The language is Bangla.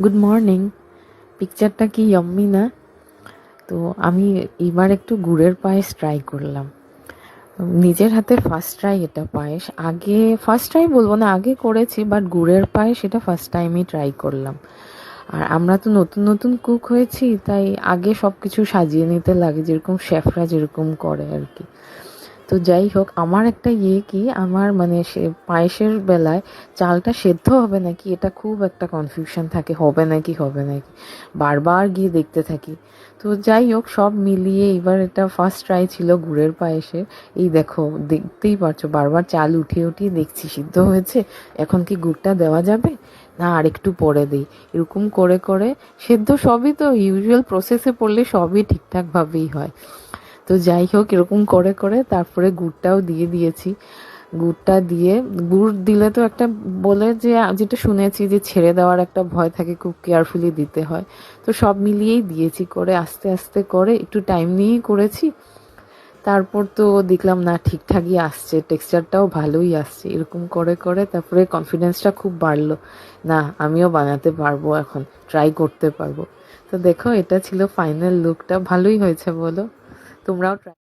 Good morning. পিকচারটা কি ইয়াম্মি না? তো আমি এবার একটু গুড়ের পায়েস ট্রাই করলাম। নিজের হাতে ফার্স্ট ট্রাই এটা পায়েস। আগে ফার্স্ট ট্রাই বলবো না, আগে করেছি, বাট গুড়ের পায়েস এটা ফার্স্ট টাইমই ট্রাই করলাম। আর আমরা তো নতুন নতুন কুক হয়েছি, তাই আগে সব কিছু সাজিয়ে নিতে লাগে, যেরকম শেফরা যেরকম করে আর কি। তো যাই হোক, আমার একটা কি আমার মানে সে পায়েসের বেলায় চালটা সেদ্ধ হবে নাকি এটা খুব একটা কনফিউশন থাকে, হবে নাকি বারবার গিয়ে দেখতে থাকি। তো যাই হোক, সব মিলিয়ে এবার এটা ফার্স্ট ট্রাই ছিল গুড়ের পায়েসে। এই দেখো, দেখতেই পারছো বারবার চাল উঠিয়ে উঠিয়ে দেখছি সিদ্ধ হয়েছে, এখন কি গুড়টা দেওয়া যাবে না আর একটু পরে দিই, এরকম করে করে সেদ্ধ সবই তো ইউজুয়াল প্রসেসে পড়লে সবই ঠিকঠাকভাবেই হয়। তো যাই হোক, এরকম করে করে তারপরে গুড়টাও দিয়ে দিয়েছি। গুড়টা দিয়ে, গুড় দিলে তো একটা বলে যে, যেটা শুনেছি যে ছেড়ে দেওয়ার একটা ভয় থাকে, খুব কেয়ারফুলি দিতে হয়। তো সব মিলিয়েই দিয়েছি, করে আস্তে আস্তে করে একটু টাইম নিয়েই করেছি। তারপর তো দেখলাম না ঠিকঠাকই আসছে, টেক্সচারটাও ভালোই আসছে। এরকম করে করে তারপরে কনফিডেন্সটা খুব বাড়লো, না আমিও বানাতে পারবো, এখন ট্রাই করতে পারবো। তো দেখো, এটা ছিল ফাইনাল লুকটা। ভালোই হয়েছে বলো? তোমরাও ট্রাই